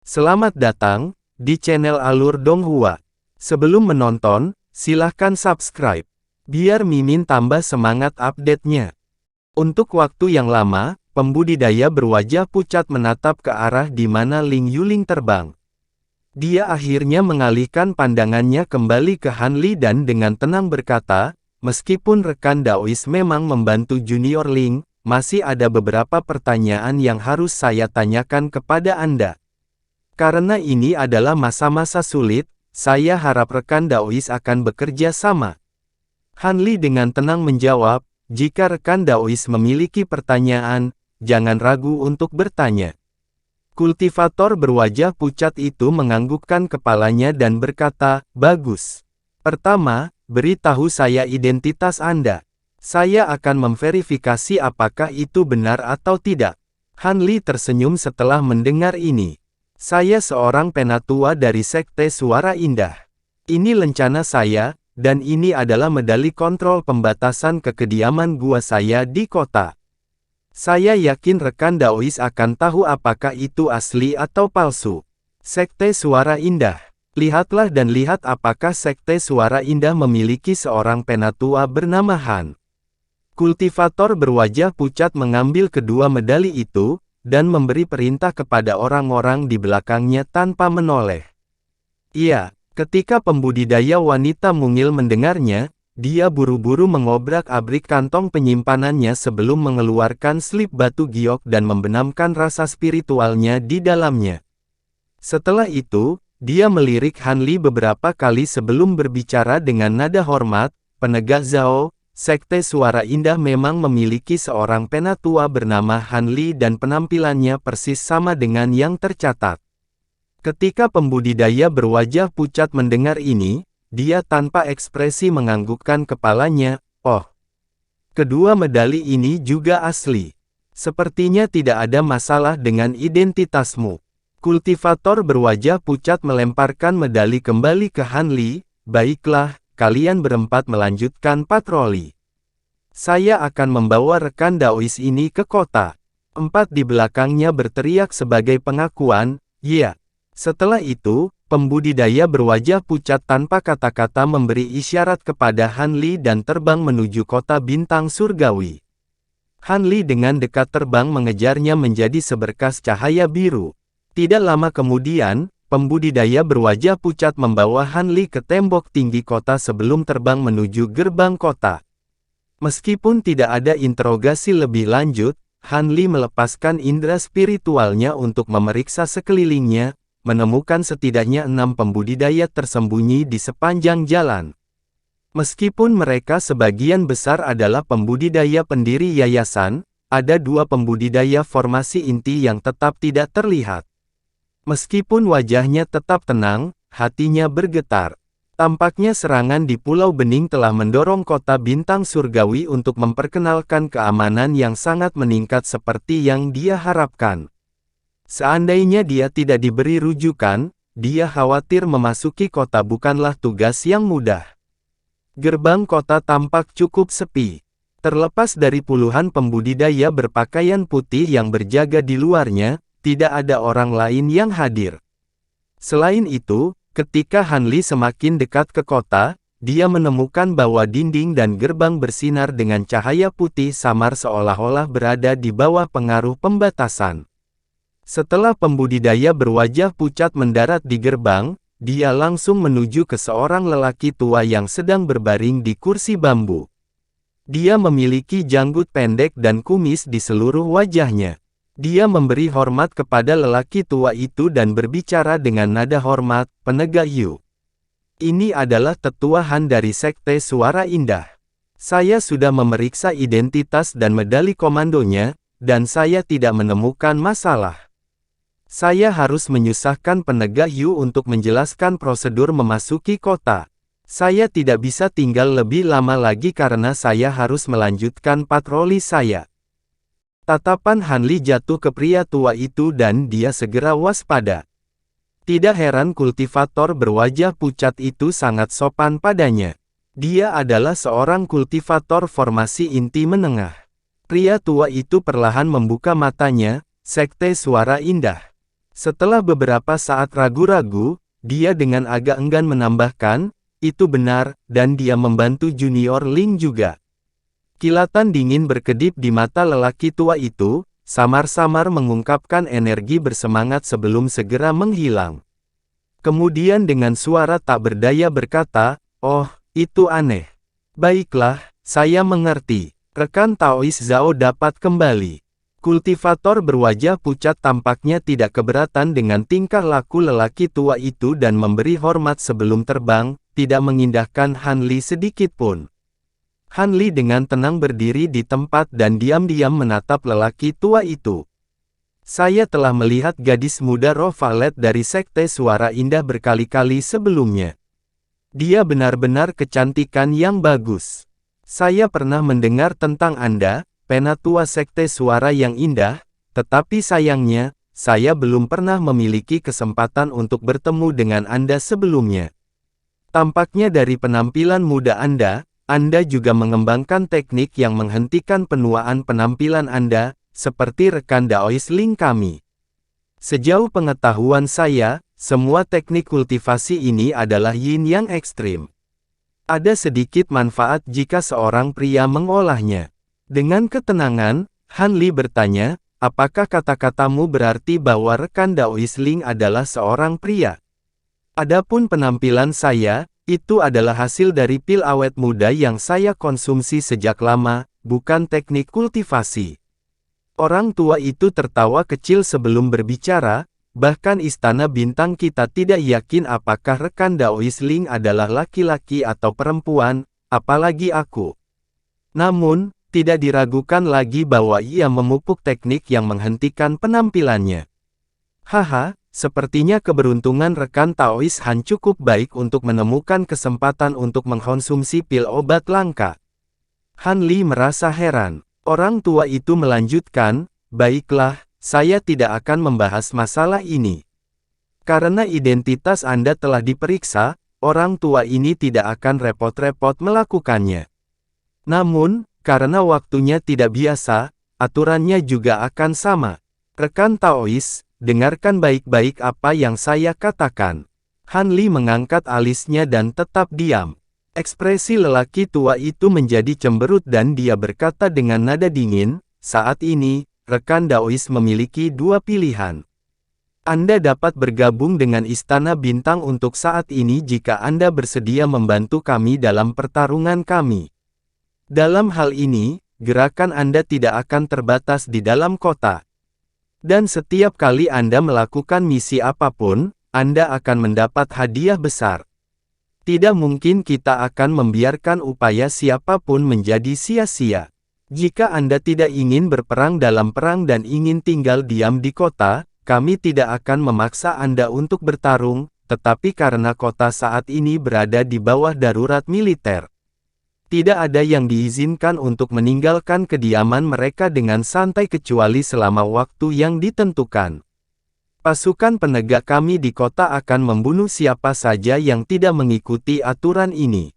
Selamat datang di channel Alur Donghua. Sebelum menonton, silahkan subscribe, biar Mimin tambah semangat update-nya. Untuk waktu yang lama, pembudidaya berwajah pucat menatap ke arah di mana Ling Yuling terbang. Dia akhirnya mengalihkan pandangannya kembali ke Han Li dan dengan tenang berkata, meskipun rekan Daois memang membantu Junior Ling, masih ada beberapa pertanyaan yang harus saya tanyakan kepada Anda. Karena ini adalah masa-masa sulit, saya harap rekan Daois akan bekerja sama. Han Li dengan tenang menjawab, jika rekan Daois memiliki pertanyaan, jangan ragu untuk bertanya. Kultivator berwajah pucat itu menganggukkan kepalanya dan berkata, bagus. Pertama, beritahu saya identitas Anda. Saya akan memverifikasi apakah itu benar atau tidak. Han Li tersenyum setelah mendengar ini. Saya seorang penatua dari Sekte Suara Indah. Ini lencana saya, dan ini adalah medali kontrol pembatasan kekediaman gua saya di kota. Saya yakin rekan Daois akan tahu apakah itu asli atau palsu. Sekte Suara Indah. Lihatlah dan lihat apakah Sekte Suara Indah memiliki seorang penatua bernama Han. Kultivator berwajah pucat mengambil kedua medali itu, dan memberi perintah kepada orang-orang di belakangnya tanpa menoleh. Iya, ketika pembudidaya wanita mungil mendengarnya, dia buru-buru mengobrak-abrik kantong penyimpanannya sebelum mengeluarkan slip batu giok dan membenamkan rasa spiritualnya di dalamnya. Setelah itu, dia melirik Han Li beberapa kali sebelum berbicara dengan nada hormat, penegak Zhao. Sekte Suara Indah memang memiliki seorang penatua bernama Han Li dan penampilannya persis sama dengan yang tercatat. Ketika pembudidaya berwajah pucat mendengar ini, dia tanpa ekspresi menganggukkan kepalanya, oh. Kedua medali ini juga asli. Sepertinya tidak ada masalah dengan identitasmu. Kultivator berwajah pucat melemparkan medali kembali ke Han Li, baiklah. Kalian berempat melanjutkan patroli. Saya akan membawa rekan Daois ini ke kota. Empat di belakangnya berteriak sebagai pengakuan, ya. Setelah itu, pembudidaya berwajah pucat tanpa kata-kata memberi isyarat kepada Han Li dan terbang menuju kota bintang surgawi. Han Li dengan dekat terbang mengejarnya menjadi seberkas cahaya biru. Tidak lama kemudian, pembudidaya berwajah pucat membawa Han Li ke tembok tinggi kota sebelum terbang menuju gerbang kota. Meskipun tidak ada interogasi lebih lanjut, Han Li melepaskan indera spiritualnya untuk memeriksa sekelilingnya, menemukan setidaknya 6 pembudidaya tersembunyi di sepanjang jalan. Meskipun mereka sebagian besar adalah pembudidaya pendiri yayasan, ada 2 pembudidaya formasi inti yang tetap tidak terlihat. Meskipun wajahnya tetap tenang, hatinya bergetar. Tampaknya serangan di Pulau Bening telah mendorong kota bintang surgawi untuk memperkenalkan keamanan yang sangat meningkat seperti yang dia harapkan. Seandainya dia tidak diberi rujukan, dia khawatir memasuki kota bukanlah tugas yang mudah. Gerbang kota tampak cukup sepi. Terlepas dari puluhan pembudidaya berpakaian putih yang berjaga di luarnya, tidak ada orang lain yang hadir. Selain itu, ketika Han Li semakin dekat ke kota, dia menemukan bahwa dinding dan gerbang bersinar dengan cahaya putih samar seolah-olah berada di bawah pengaruh pembatasan. Setelah pembudidaya berwajah pucat mendarat di gerbang, dia langsung menuju ke seorang lelaki tua yang sedang berbaring di kursi bambu. Dia memiliki janggut pendek dan kumis di seluruh wajahnya. Dia memberi hormat kepada lelaki tua itu dan berbicara dengan nada hormat, penegak Yu. Ini adalah tetua Han dari Sekte Suara Indah. Saya sudah memeriksa identitas dan medali komandonya, dan saya tidak menemukan masalah. Saya harus menyusahkan penegak Yu untuk menjelaskan prosedur memasuki kota. Saya tidak bisa tinggal lebih lama lagi karena saya harus melanjutkan patroli saya. Tatapan Han Li jatuh ke pria tua itu dan dia segera waspada. Tidak heran kultivator berwajah pucat itu sangat sopan padanya. Dia adalah seorang kultivator formasi inti menengah. Pria tua itu perlahan membuka matanya, Sekte Suara Indah. Setelah beberapa saat ragu-ragu, dia dengan agak enggan menambahkan, itu benar, dan dia membantu Junior Ling juga. Kilatan dingin berkedip di mata lelaki tua itu, samar-samar mengungkapkan energi bersemangat sebelum segera menghilang. Kemudian dengan suara tak berdaya berkata, "Oh, itu aneh. Baiklah, saya mengerti. Rekan Taois Zhao dapat kembali." Kultivator berwajah pucat tampaknya tidak keberatan dengan tingkah laku lelaki tua itu dan memberi hormat sebelum terbang, tidak mengindahkan Han Li sedikit pun. Han Li dengan tenang berdiri di tempat dan diam-diam menatap lelaki tua itu. Saya telah melihat gadis muda roh valet dari Sekte Suara Indah berkali-kali sebelumnya. Dia benar-benar kecantikan yang bagus. Saya pernah mendengar tentang Anda, Penatua Sekte Suara yang Indah, tetapi sayangnya, saya belum pernah memiliki kesempatan untuk bertemu dengan Anda sebelumnya. Tampaknya dari penampilan muda Anda juga mengembangkan teknik yang menghentikan penuaan penampilan Anda, seperti rekan Daois Ling kami. Sejauh pengetahuan saya, semua teknik kultivasi ini adalah yin yang ekstrim. Ada sedikit manfaat jika seorang pria mengolahnya. Dengan ketenangan, Han Li bertanya, apakah kata-katamu berarti bahwa rekan Daois Ling adalah seorang pria? Adapun penampilan saya, itu adalah hasil dari pil awet muda yang saya konsumsi sejak lama, bukan teknik kultivasi. Orang tua itu tertawa kecil sebelum berbicara, bahkan Istana Bintang kita tidak yakin apakah rekan Daois Ling adalah laki-laki atau perempuan, apalagi aku. Namun, tidak diragukan lagi bahwa ia memupuk teknik yang menghentikan penampilannya. Haha, sepertinya keberuntungan rekan Taois Han cukup baik untuk menemukan kesempatan untuk mengkonsumsi pil obat langka. Han Li merasa heran. Orang tua itu melanjutkan, baiklah, saya tidak akan membahas masalah ini. Karena identitas Anda telah diperiksa, orang tua ini tidak akan repot-repot melakukannya. Namun, karena waktunya tidak biasa, aturannya juga akan sama. Rekan Taois, dengarkan baik-baik apa yang saya katakan. Han Li mengangkat alisnya dan tetap diam. Ekspresi lelaki tua itu menjadi cemberut dan dia berkata dengan nada dingin, saat ini, rekan Daois memiliki dua pilihan. Anda dapat bergabung dengan Istana Bintang untuk saat ini jika Anda bersedia membantu kami dalam pertarungan kami. Dalam hal ini, gerakan Anda tidak akan terbatas di dalam kota. Dan setiap kali Anda melakukan misi apapun, Anda akan mendapat hadiah besar. Tidak mungkin kita akan membiarkan upaya siapapun menjadi sia-sia. Jika Anda tidak ingin berperang dalam perang dan ingin tinggal diam di kota, kami tidak akan memaksa Anda untuk bertarung, tetapi karena kota saat ini berada di bawah darurat militer. Tidak ada yang diizinkan untuk meninggalkan kediaman mereka dengan santai kecuali selama waktu yang ditentukan. Pasukan penegak kami di kota akan membunuh siapa saja yang tidak mengikuti aturan ini.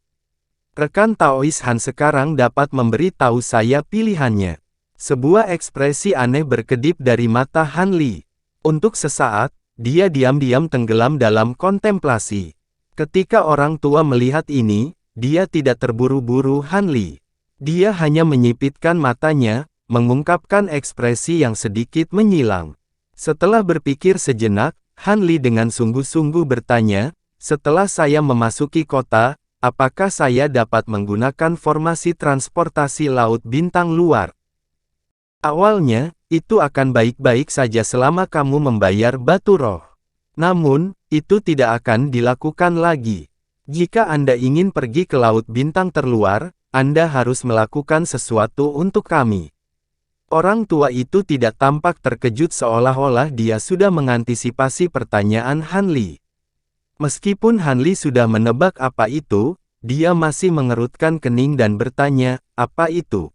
Rekan Taois Han sekarang dapat memberi tahu saya pilihannya. Sebuah ekspresi aneh berkedip dari mata Han Li. Untuk sesaat, dia diam-diam tenggelam dalam kontemplasi. Ketika orang tua melihat ini, dia tidak terburu-buru Han Li. Dia hanya menyipitkan matanya, mengungkapkan ekspresi yang sedikit menyilang. Setelah berpikir sejenak, Han Li dengan sungguh-sungguh bertanya, setelah saya memasuki kota, apakah saya dapat menggunakan formasi transportasi laut bintang luar? Awalnya, itu akan baik-baik saja selama kamu membayar batu roh. Namun, itu tidak akan dilakukan lagi. Jika Anda ingin pergi ke laut bintang terluar, Anda harus melakukan sesuatu untuk kami. Orang tua itu tidak tampak terkejut seolah-olah dia sudah mengantisipasi pertanyaan Han Li. Meskipun Han Li sudah menebak apa itu, dia masih mengerutkan kening dan bertanya, apa itu?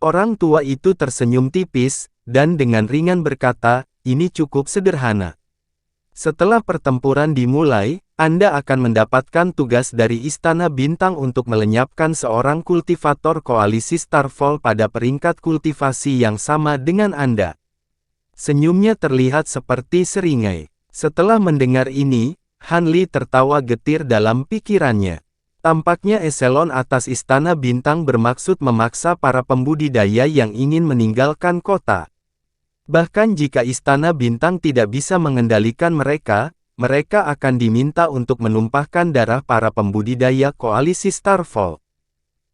Orang tua itu tersenyum tipis, dan dengan ringan berkata, ini cukup sederhana. Setelah pertempuran dimulai, Anda akan mendapatkan tugas dari Istana Bintang untuk melenyapkan seorang kultivator koalisi Starfall pada peringkat kultivasi yang sama dengan Anda. Senyumnya terlihat seperti seringai. Setelah mendengar ini, Han Li tertawa getir dalam pikirannya. Tampaknya eselon atas Istana Bintang bermaksud memaksa para pembudidaya yang ingin meninggalkan kota. Bahkan jika Istana Bintang tidak bisa mengendalikan mereka, mereka akan diminta untuk menumpahkan darah para pembudidaya koalisi Starfall.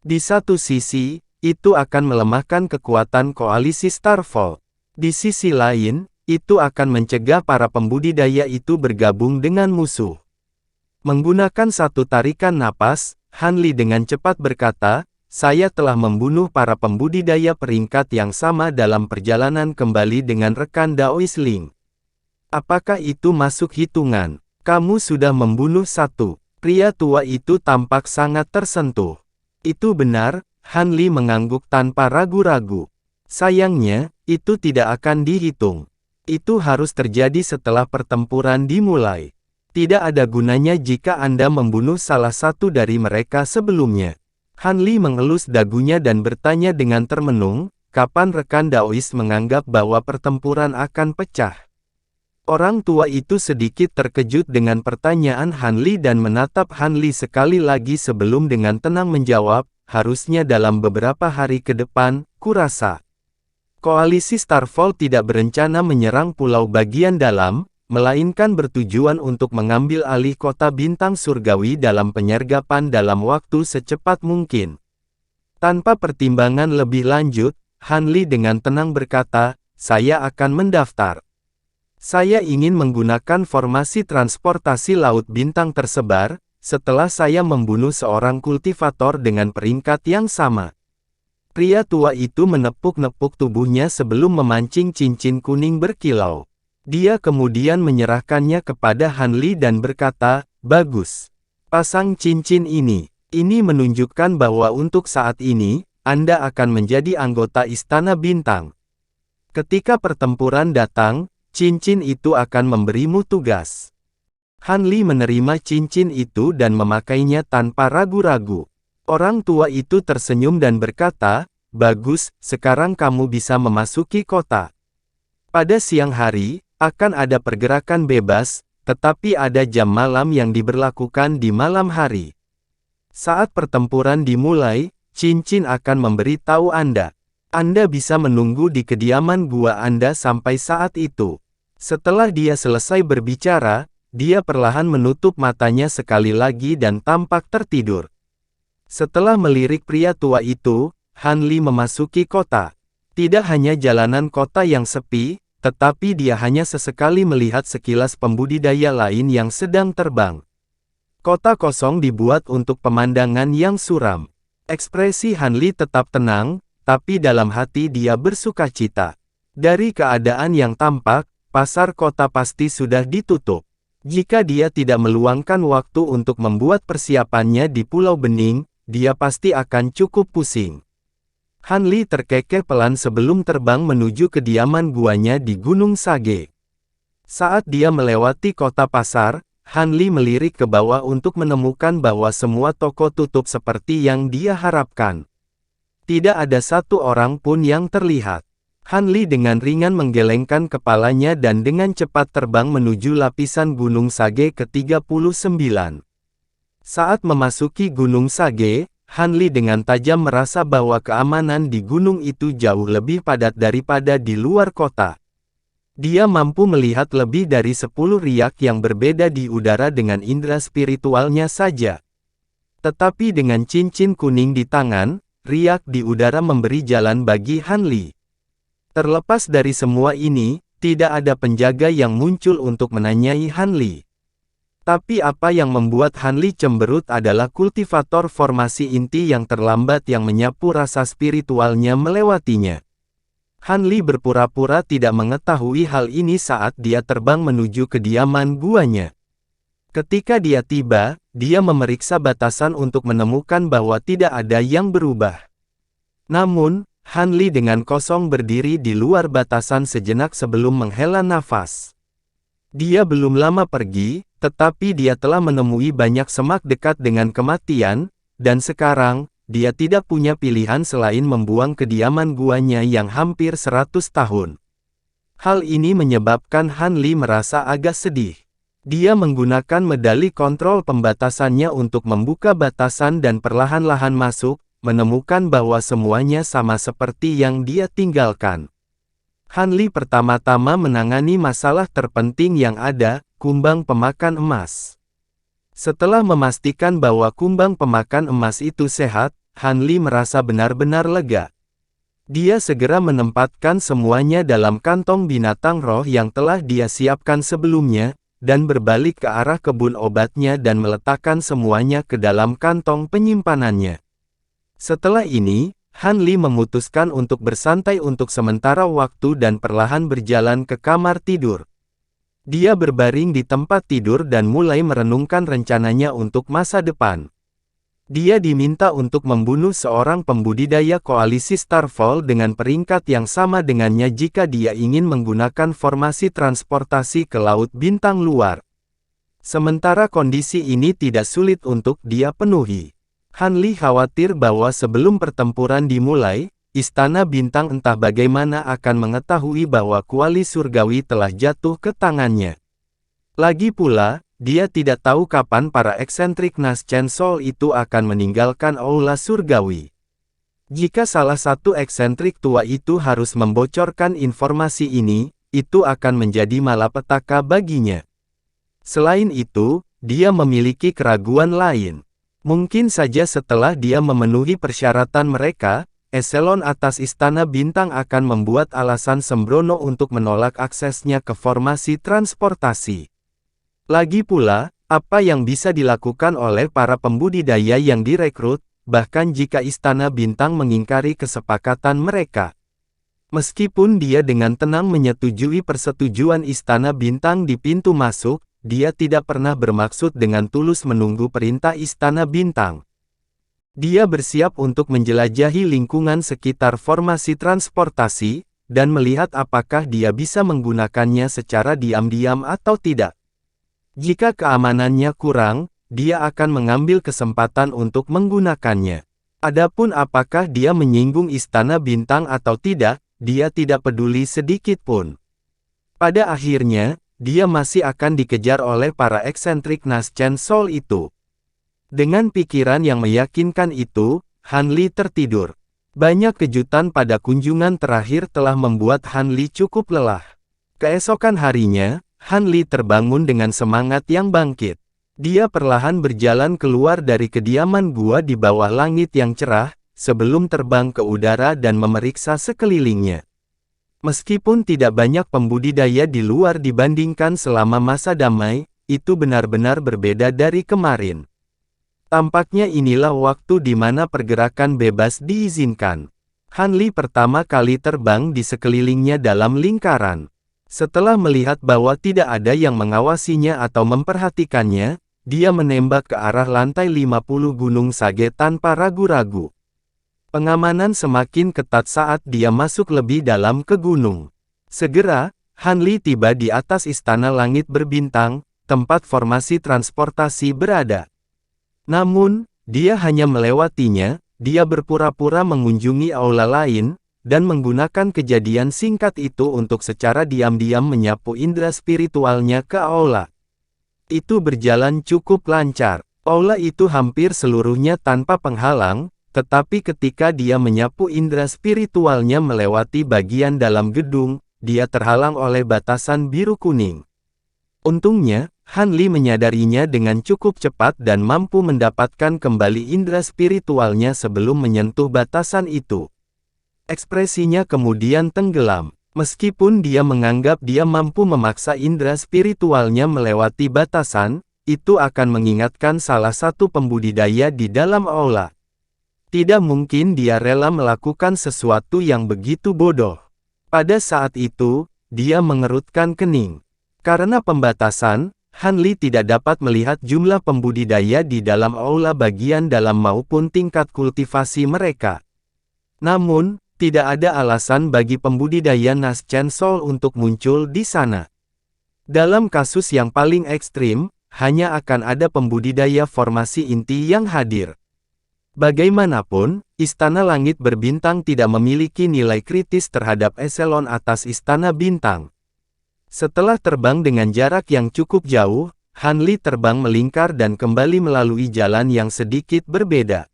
Di satu sisi, itu akan melemahkan kekuatan koalisi Starfall. Di sisi lain, itu akan mencegah para pembudidaya itu bergabung dengan musuh. Menggunakan satu tarikan napas, Han Li dengan cepat berkata, "Saya telah membunuh para pembudidaya peringkat yang sama dalam perjalanan kembali dengan rekan Daois Ling. Apakah itu masuk hitungan? Kamu sudah membunuh satu." Pria tua itu tampak sangat tersentuh. Itu benar, Han Li mengangguk tanpa ragu-ragu. Sayangnya, itu tidak akan dihitung. Itu harus terjadi setelah pertempuran dimulai. Tidak ada gunanya jika Anda membunuh salah satu dari mereka sebelumnya. Han Li mengelus dagunya dan bertanya dengan termenung, kapan rekan Daois menganggap bahwa pertempuran akan pecah? Orang tua itu sedikit terkejut dengan pertanyaan Han Li dan menatap Han Li sekali lagi sebelum dengan tenang menjawab, harusnya dalam beberapa hari ke depan, kurasa. Koalisi Starfall tidak berencana menyerang pulau bagian dalam, melainkan bertujuan untuk mengambil alih kota bintang surgawi dalam penyergapan dalam waktu secepat mungkin. Tanpa pertimbangan lebih lanjut, Han Li dengan tenang berkata, "Saya akan mendaftar. Saya ingin menggunakan formasi transportasi laut bintang tersebar, setelah saya membunuh seorang kultivator dengan peringkat yang sama." Pria tua itu menepuk-nepuk tubuhnya sebelum memancing cincin kuning berkilau. Dia kemudian menyerahkannya kepada Han Li dan berkata, "Bagus. Pasang cincin ini. Ini menunjukkan bahwa untuk saat ini, Anda akan menjadi anggota Istana Bintang. Ketika pertempuran datang, cincin itu akan memberimu tugas." Han Li menerima cincin itu dan memakainya tanpa ragu-ragu. Orang tua itu tersenyum dan berkata, "Bagus, sekarang kamu bisa memasuki kota." Pada siang hari, akan ada pergerakan bebas, tetapi ada jam malam yang diberlakukan di malam hari. Saat pertempuran dimulai, cincin akan memberi tahu Anda. Anda bisa menunggu di kediaman gua Anda sampai saat itu. Setelah dia selesai berbicara, dia perlahan menutup matanya sekali lagi dan tampak tertidur. Setelah melirik pria tua itu, Han Li memasuki kota. Tidak hanya jalanan kota yang sepi, tetapi dia hanya sesekali melihat sekilas pembudidaya lain yang sedang terbang. Kota kosong dibuat untuk pemandangan yang suram. Ekspresi Han Li tetap tenang, tapi dalam hati dia bersukacita. Dari keadaan yang tampak, pasar kota pasti sudah ditutup. Jika dia tidak meluangkan waktu untuk membuat persiapannya di Pulau Bening, dia pasti akan cukup pusing. Han Li terkekeh pelan sebelum terbang menuju kediaman guanya di Gunung Sage. Saat dia melewati kota pasar, Han Li melirik ke bawah untuk menemukan bahwa semua toko tutup seperti yang dia harapkan. Tidak ada satu orang pun yang terlihat. Han Li dengan ringan menggelengkan kepalanya dan dengan cepat terbang menuju lapisan Gunung Sage ke-39. Saat memasuki Gunung Sage, Han Li dengan tajam merasa bahwa keamanan di gunung itu jauh lebih padat daripada di luar kota. Dia mampu melihat lebih dari 10 riak yang berbeda di udara dengan indera spiritualnya saja. Tetapi dengan cincin kuning di tangan, riak di udara memberi jalan bagi Han Li. Terlepas dari semua ini, tidak ada penjaga yang muncul untuk menanyai Han Li. Tapi apa yang membuat Han Li cemberut adalah kultivator formasi inti yang terlambat yang menyapu rasa spiritualnya melewatinya. Han Li berpura-pura tidak mengetahui hal ini saat dia terbang menuju kediaman guanya. Ketika dia tiba, dia memeriksa batasan untuk menemukan bahwa tidak ada yang berubah. Namun, Han Li dengan kosong berdiri di luar batasan sejenak sebelum menghela nafas. Dia belum lama pergi, tetapi dia telah menemui banyak semak dekat dengan kematian, dan sekarang, dia tidak punya pilihan selain membuang kediaman guanya yang hampir 100 tahun. Hal ini menyebabkan Han Li merasa agak sedih. Dia menggunakan medali kontrol pembatasannya untuk membuka batasan dan perlahan-lahan masuk, menemukan bahwa semuanya sama seperti yang dia tinggalkan. Han Li pertama-tama menangani masalah terpenting yang ada, kumbang pemakan emas. Setelah memastikan bahwa kumbang pemakan emas itu sehat, Han Li merasa benar-benar lega. Dia segera menempatkan semuanya dalam kantong binatang roh yang telah dia siapkan sebelumnya, dan berbalik ke arah kebun obatnya dan meletakkan semuanya ke dalam kantong penyimpanannya. Setelah ini, Han Li memutuskan untuk bersantai untuk sementara waktu dan perlahan berjalan ke kamar tidur. Dia berbaring di tempat tidur dan mulai merenungkan rencananya untuk masa depan. Dia diminta untuk membunuh seorang pembudidaya koalisi Starfall dengan peringkat yang sama dengannya jika dia ingin menggunakan formasi transportasi ke Laut Bintang Luar. Sementara kondisi ini tidak sulit untuk dia penuhi. Han Li khawatir bahwa sebelum pertempuran dimulai, Istana Bintang entah bagaimana akan mengetahui bahwa kuali surgawi telah jatuh ke tangannya. Lagi pula, dia tidak tahu kapan para eksentrik Nas Chen Sol itu akan meninggalkan aula surgawi. Jika salah satu eksentrik tua itu harus membocorkan informasi ini, itu akan menjadi malapetaka baginya. Selain itu, dia memiliki keraguan lain. Mungkin saja setelah dia memenuhi persyaratan mereka, eselon atas Istana Bintang akan membuat alasan sembrono untuk menolak aksesnya ke formasi transportasi. Lagi pula, apa yang bisa dilakukan oleh para pembudidaya yang direkrut, bahkan jika Istana Bintang mengingkari kesepakatan mereka? Meskipun dia dengan tenang menyetujui persetujuan Istana Bintang di pintu masuk, dia tidak pernah bermaksud dengan tulus menunggu perintah Istana Bintang. Dia bersiap untuk menjelajahi lingkungan sekitar formasi transportasi, dan melihat apakah dia bisa menggunakannya secara diam-diam atau tidak. Jika keamanannya kurang, dia akan mengambil kesempatan untuk menggunakannya. Adapun apakah dia menyinggung Istana Bintang atau tidak, dia tidak peduli sedikit pun. Pada akhirnya, dia masih akan dikejar oleh para eksentrik Nas Chen Sol itu. Dengan pikiran yang meyakinkan itu, Han Li tertidur. Banyak kejutan pada kunjungan terakhir telah membuat Han Li cukup lelah. Keesokan harinya, Han Li terbangun dengan semangat yang bangkit. Dia perlahan berjalan keluar dari kediaman gua di bawah langit yang cerah, sebelum terbang ke udara dan memeriksa sekelilingnya. Meskipun tidak banyak pembudidaya di luar dibandingkan selama masa damai, itu benar-benar berbeda dari kemarin. Tampaknya inilah waktu di mana pergerakan bebas diizinkan. Han Li pertama kali terbang di sekelilingnya dalam lingkaran. Setelah melihat bahwa tidak ada yang mengawasinya atau memperhatikannya, dia menembak ke arah lantai 50 Gunung Sage tanpa ragu-ragu. Pengamanan semakin ketat saat dia masuk lebih dalam ke gunung. Segera, Han Li tiba di atas Istana Langit Berbintang, tempat formasi transportasi berada. Namun, dia hanya melewatinya, dia berpura-pura mengunjungi aula lain, dan menggunakan kejadian singkat itu untuk secara diam-diam menyapu indera spiritualnya ke aula. Itu berjalan cukup lancar. Aula itu hampir seluruhnya tanpa penghalang, tetapi ketika dia menyapu indera spiritualnya melewati bagian dalam gedung, dia terhalang oleh batasan biru-kuning. Untungnya, Han Li menyadarinya dengan cukup cepat dan mampu mendapatkan kembali indera spiritualnya sebelum menyentuh batasan itu. Ekspresinya kemudian tenggelam. Meskipun dia menganggap dia mampu memaksa indera spiritualnya melewati batasan, itu akan mengingatkan salah satu pembudidaya di dalam aula. Tidak mungkin dia rela melakukan sesuatu yang begitu bodoh. Pada saat itu, dia mengerutkan kening. Karena pembatasan, Han Li tidak dapat melihat jumlah pembudidaya di dalam aula bagian dalam maupun tingkat kultivasi mereka. Namun, tidak ada alasan bagi pembudidaya Nas Chen Sol untuk muncul di sana. Dalam kasus yang paling ekstrim, hanya akan ada pembudidaya formasi inti yang hadir. Bagaimanapun, Istana Langit Berbintang tidak memiliki nilai kritis terhadap eselon atas Istana Bintang. Setelah terbang dengan jarak yang cukup jauh, Han Li terbang melingkar dan kembali melalui jalan yang sedikit berbeda.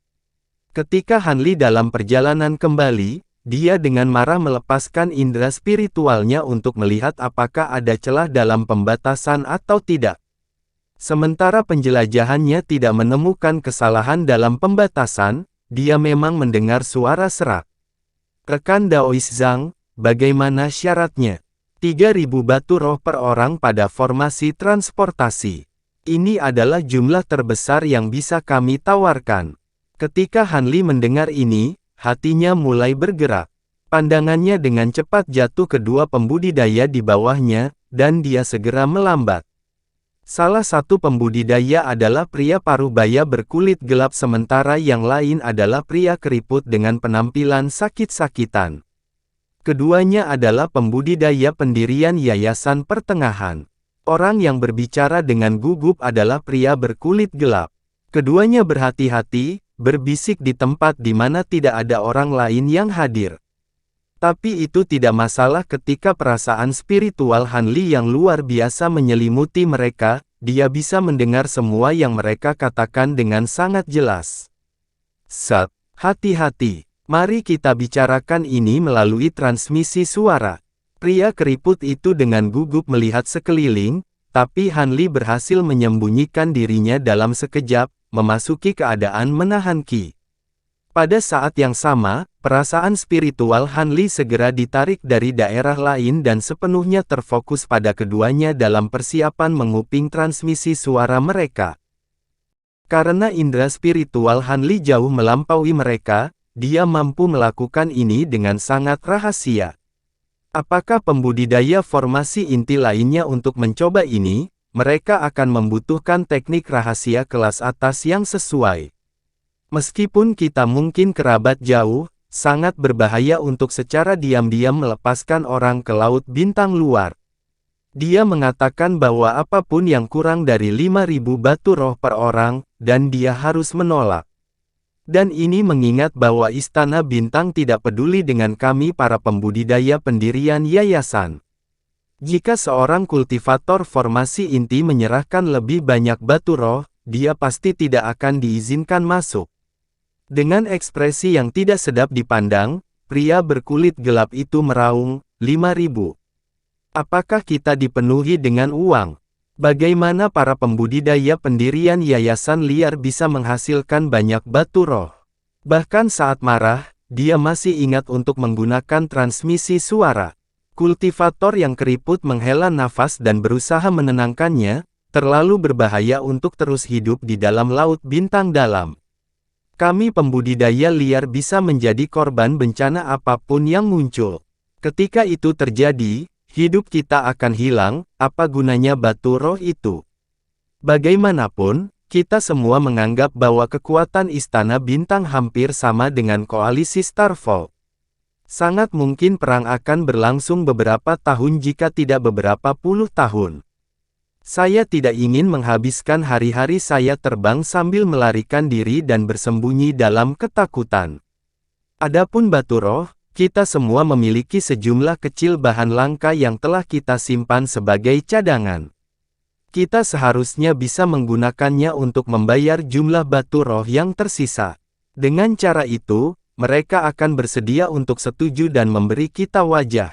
Ketika Han Li dalam perjalanan kembali, dia dengan marah melepaskan indera spiritualnya untuk melihat apakah ada celah dalam pembatasan atau tidak. Sementara penjelajahannya tidak menemukan kesalahan dalam pembatasan, dia memang mendengar suara serak. Rekan Daois Zhang, bagaimana syaratnya? 3.000 batu roh per orang pada formasi transportasi. Ini adalah jumlah terbesar yang bisa kami tawarkan. Ketika Han Li mendengar ini, hatinya mulai bergerak. Pandangannya dengan cepat jatuh ke dua pembudidaya di bawahnya, dan dia segera melambat. Salah satu pembudidaya adalah pria parubaya berkulit gelap sementara yang lain adalah pria keriput dengan penampilan sakit-sakitan. Keduanya adalah pembudidaya pendirian Yayasan Pertengahan. Orang yang berbicara dengan gugup adalah pria berkulit gelap. Keduanya berhati-hati, berbisik di tempat di mana tidak ada orang lain yang hadir. Tapi itu tidak masalah ketika perasaan spiritual Han Li yang luar biasa menyelimuti mereka, dia bisa mendengar semua yang mereka katakan dengan sangat jelas. Sat, hati-hati, mari kita bicarakan ini melalui transmisi suara. Pria keriput itu dengan gugup melihat sekeliling, tapi Han Li berhasil menyembunyikan dirinya dalam sekejap, memasuki keadaan menahan ki. Pada saat yang sama, perasaan spiritual Han Li segera ditarik dari daerah lain dan sepenuhnya terfokus pada keduanya dalam persiapan menguping transmisi suara mereka. Karena indera spiritual Han Li jauh melampaui mereka, dia mampu melakukan ini dengan sangat rahasia. Apakah pembudidaya formasi inti lainnya untuk mencoba ini? Mereka akan membutuhkan teknik rahasia kelas atas yang sesuai. Meskipun kita mungkin kerabat jauh, sangat berbahaya untuk secara diam-diam melepaskan orang ke laut bintang luar. Dia mengatakan bahwa apapun yang kurang dari 5.000 batu roh per orang, dan dia harus menolak. Dan ini mengingat bahwa Istana Bintang tidak peduli dengan kami para pembudidaya pendirian yayasan. Jika seorang kultivator formasi inti menyerahkan lebih banyak batu roh, dia pasti tidak akan diizinkan masuk. Dengan ekspresi yang tidak sedap dipandang, pria berkulit gelap itu meraung, 5.000. Apakah kita dipenuhi dengan uang? Bagaimana para pembudidaya pendirian yayasan liar bisa menghasilkan banyak batu roh? Bahkan saat marah, dia masih ingat untuk menggunakan transmisi suara. Kultivator yang keriput menghela nafas dan berusaha menenangkannya, terlalu berbahaya untuk terus hidup di dalam laut bintang dalam. Kami pembudidaya liar bisa menjadi korban bencana apapun yang muncul. Ketika itu terjadi, hidup kita akan hilang, apa gunanya batu roh itu? Bagaimanapun, kita semua menganggap bahwa kekuatan Istana Bintang hampir sama dengan koalisi Starfall. Sangat mungkin perang akan berlangsung beberapa tahun jika tidak beberapa puluh tahun. Saya tidak ingin menghabiskan hari-hari saya terbang sambil melarikan diri dan bersembunyi dalam ketakutan. Adapun batu roh, kita semua memiliki sejumlah kecil bahan langka yang telah kita simpan sebagai cadangan. Kita seharusnya bisa menggunakannya untuk membayar jumlah batu roh yang tersisa. Dengan cara itu, mereka akan bersedia untuk setuju dan memberi kita wajah.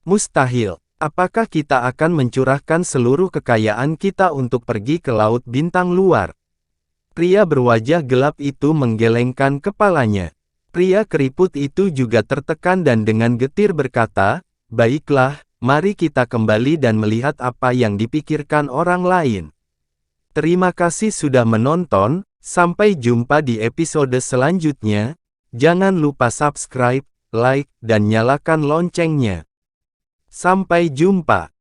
Mustahil. Apakah kita akan mencurahkan seluruh kekayaan kita untuk pergi ke laut bintang luar? Pria berwajah gelap itu menggelengkan kepalanya. Pria keriput itu juga tertekan dan dengan getir berkata, "Baiklah, mari kita kembali dan melihat apa yang dipikirkan orang lain." Terima kasih sudah menonton, sampai jumpa di episode selanjutnya. Jangan lupa subscribe, like, dan nyalakan loncengnya. Sampai jumpa.